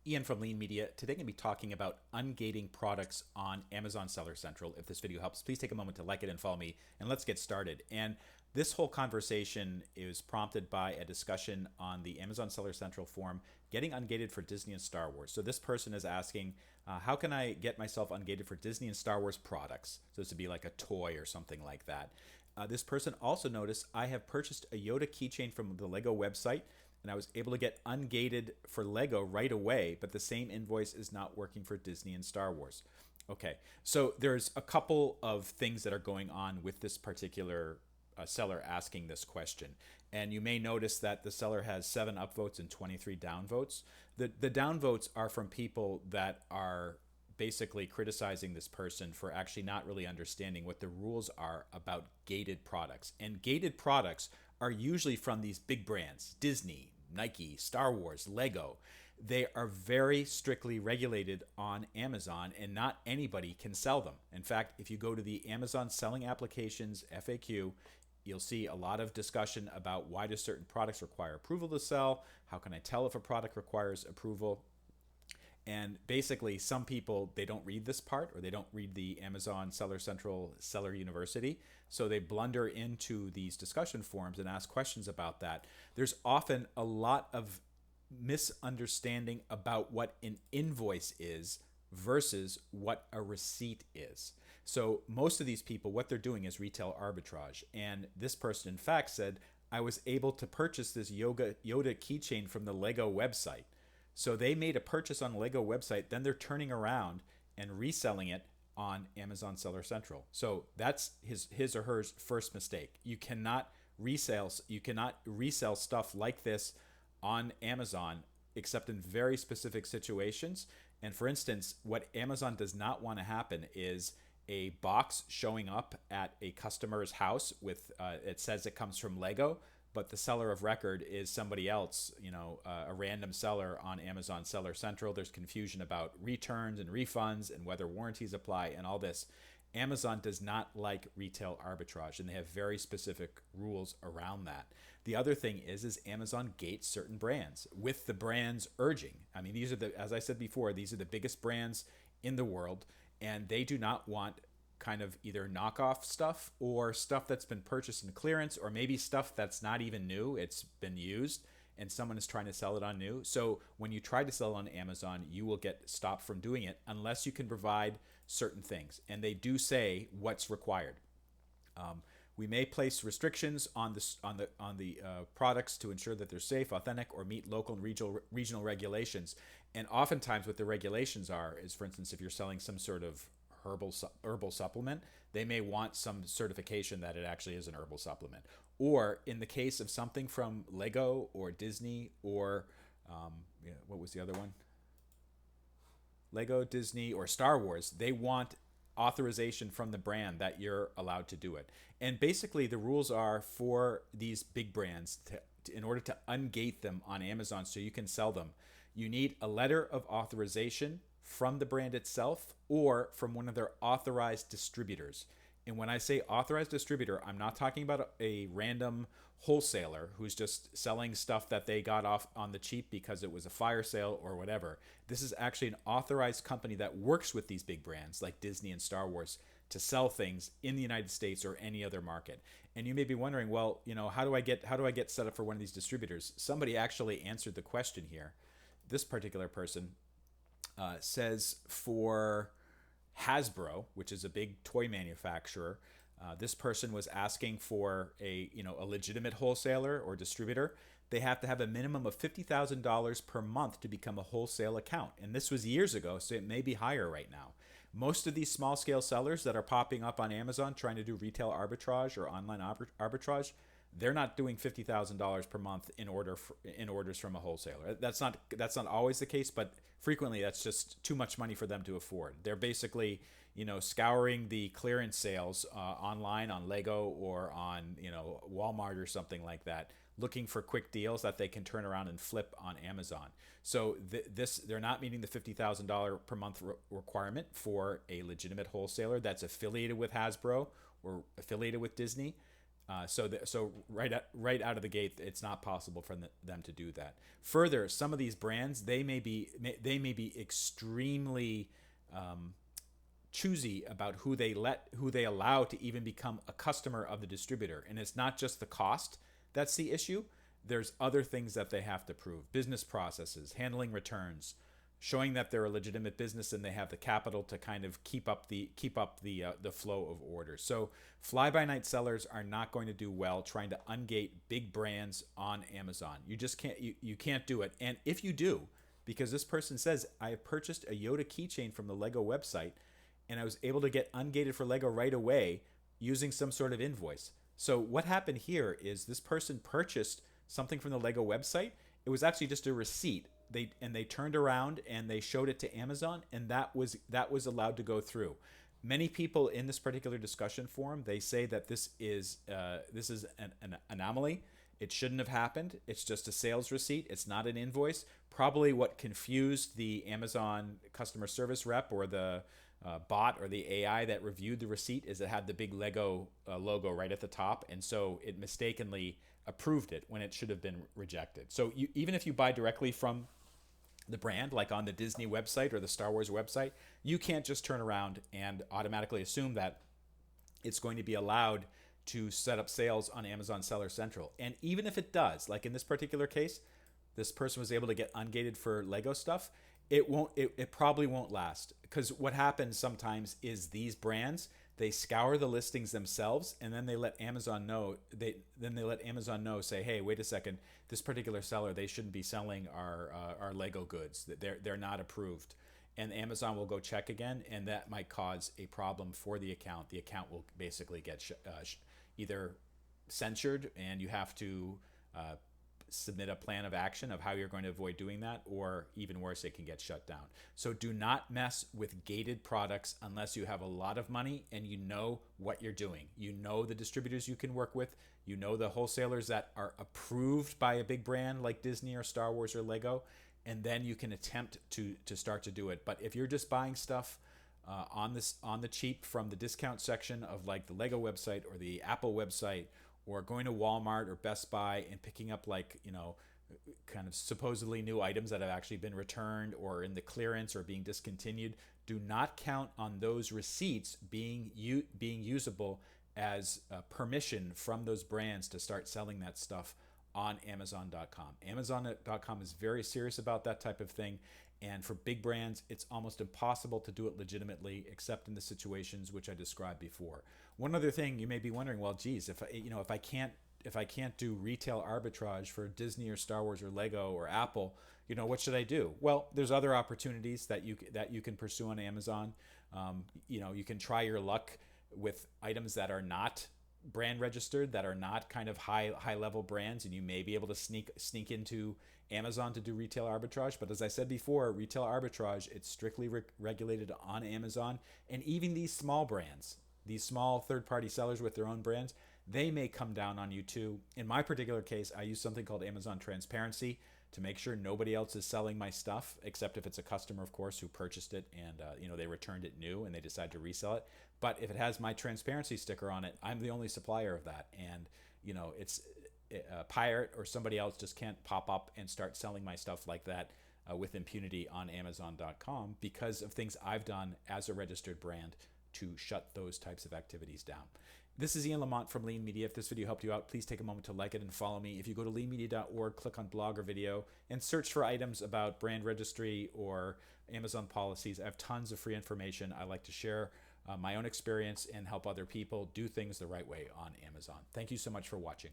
Ian from Lean Media. Today, I'm going to be talking about ungating products on Amazon Seller Central. If this video helps, please take a moment to like it and follow me, and let's get started. And this whole conversation is prompted by a discussion on the Amazon Seller Central forum, getting ungated for Disney and Star Wars. So this person is asking, how can I get myself ungated for Disney and Star Wars products? So this would be like a toy or something like that. This person also noticed I have purchased a Yoda keychain from the Lego website, and I was able to get ungated for Lego right away, but the same invoice is not working for Disney and Star Wars. Okay, so there's a couple of things that are going on with this particular seller asking this question. And you may notice that the seller has 7 upvotes and 23 downvotes. The downvotes are from people that are basically criticizing this person for actually not really understanding what the rules are about gated products. And gated products are usually from these big brands, Disney, Nike, Star Wars, Lego. They are very strictly regulated on Amazon, and not anybody can sell them. In fact, if you go to the Amazon Selling Applications FAQ, you'll see a lot of discussion about why do certain products require approval to sell, how can I tell if a product requires approval. And basically, some people, they don't read this part, or they don't read the Amazon Seller Central Seller University. So they blunder into these discussion forums and ask questions about that. There's often a lot of misunderstanding about what an invoice is versus what a receipt is. So most of these people, what they're doing is retail arbitrage. And this person, in fact, said, I was able to purchase this Yoda keychain from the Lego website. So they made a purchase on the Lego website, then they're turning around and reselling it on Amazon Seller Central. So that's his or her first mistake. You cannot resell stuff like this on Amazon except in very specific situations. And for instance, what Amazon does not want to happen is a box showing up at a customer's house with it says it comes from Lego, but the seller of record is somebody else, a random seller on Amazon Seller Central. There's confusion about returns and refunds and whether warranties apply and all this. Amazon does not like retail arbitrage, and they have very specific rules around that. The other thing is Amazon gates certain brands with the brands urging. I mean, these are as I said before, these are the biggest brands in the world, and they do not want kind of either knockoff stuff or stuff that's been purchased in clearance, or maybe stuff that's not even new, it's been used and someone is trying to sell it on new. So when you try to sell it on Amazon, you will get stopped from doing it unless you can provide certain things, and they do say what's required. We may place restrictions on the products to ensure that they're safe, authentic, or meet local and regional regulations. And oftentimes, what the regulations are is, for instance, if you're selling some sort of herbal supplement, they may want some certification that it actually is an herbal supplement. Or in the case of something from Lego or Disney or what was the other one? Lego, Disney, or Star Wars, they want authorization from the brand that you're allowed to do it. And basically, the rules are for these big brands in order to ungate them on Amazon so you can sell them, you need a letter of authorization from the brand itself or from one of their authorized distributors. And when I say authorized distributor, I'm not talking about a random wholesaler who's just selling stuff that they got off on the cheap because it was a fire sale or whatever. This is actually an authorized company that works with these big brands like Disney and Star Wars to sell things in the United States or any other market. And you may be wondering, well, how do I get set up for one of these distributors? Somebody actually answered the question here. This particular person says for Hasbro, which is a big toy manufacturer, this person was asking for a legitimate wholesaler or distributor. They have to have a minimum of $50,000 per month to become a wholesale account. And this was years ago, so it may be higher right now. Most of these small scale sellers that are popping up on Amazon trying to do retail arbitrage or online arbitrage, they're not doing $50,000 per month in orders from a wholesaler. That's not always the case, but frequently that's just too much money for them to afford. They're basically scouring the clearance sales online on Lego or on Walmart or something like that, looking for quick deals that they can turn around and flip on Amazon. So they're not meeting the $50,000 per month requirement for a legitimate wholesaler that's affiliated with Hasbro or affiliated with Disney. So right out of the gate, it's not possible for them to do that. Further, some of these brands they may be extremely choosy about who they allow to even become a customer of the distributor, and it's not just the cost that's the issue. There's other things that they have to prove: business processes, handling returns, showing that they're a legitimate business and they have the capital to kind of keep up the flow of orders. So fly by night sellers are not going to do well trying to ungate big brands on Amazon. You just you can't do it. And if you do, because this person says, I purchased a Yoda keychain from the Lego website and I was able to get ungated for Lego right away using some sort of invoice. So what happened here is this person purchased something from the Lego website. It was actually just a receipt. They turned around and they showed it to Amazon, and that was allowed to go through. Many people in this particular discussion forum, they say that this is an anomaly. It shouldn't have happened. It's just a sales receipt. It's not an invoice. Probably what confused the Amazon customer service rep or the bot or the AI that reviewed the receipt is it had the big Lego logo right at the top, and so it mistakenly approved it when it should have been rejected. So even if you buy directly from the brand, like on the Disney website or the Star Wars website, you can't just turn around and automatically assume that it's going to be allowed to set up sales on Amazon Seller Central. And even if it does, like in this particular case, this person was able to get ungated for Lego stuff. It probably won't last, because what happens sometimes is these brands, they scour the listings themselves, and then they let Amazon know. Say, hey, wait a second, this particular seller, they shouldn't be selling our Lego goods. They're not approved, and Amazon will go check again, and that might cause a problem for the account. The account will basically get either censored, and you have to submit a plan of action of how you're going to avoid doing that, or even worse, it can get shut down. So do not mess with gated products unless you have a lot of money and you know what you're doing. You know the distributors you can work with, you know the wholesalers that are approved by a big brand like Disney or Star Wars or Lego, and then you can attempt to start to do it. But if you're just buying stuff on the cheap from the discount section of like the Lego website or the Apple website, or going to Walmart or Best Buy and picking up kind of supposedly new items that have actually been returned or in the clearance or being discontinued, do not count on those receipts being usable as permission from those brands to start selling that stuff on Amazon.com. Amazon.com is very serious about that type of thing. And for big brands, it's almost impossible to do it legitimately, except in the situations which I described before. One other thing you may be wondering, well, geez, if I can't do retail arbitrage for Disney or Star Wars or Lego or Apple, what should I do? Well, there's other opportunities that you can pursue on Amazon. You can try your luck with items that are not brand registered, that are not kind of high level brands, and you may be able to sneak into Amazon to do retail arbitrage. But as I said before, retail arbitrage, it's strictly regulated on Amazon. And even these small brands, these small third-party sellers with their own brands, they may come down on you too. In my particular case, I use something called Amazon Transparency to make sure nobody else is selling my stuff, except if it's a customer, of course, who purchased it and they returned it new and they decide to resell it. But if it has my transparency sticker on it, I'm the only supplier of that. And it's a pirate or somebody else just can't pop up and start selling my stuff like that with impunity on Amazon.com because of things I've done as a registered brand to shut those types of activities down. This is Ian Lamont from Lean Media. If this video helped you out, please take a moment to like it and follow me. If you go to leanmedia.org, click on blog or video, and search for items about brand registry or Amazon policies, I have tons of free information. I like to share my own experience and help other people do things the right way on Amazon. Thank you so much for watching.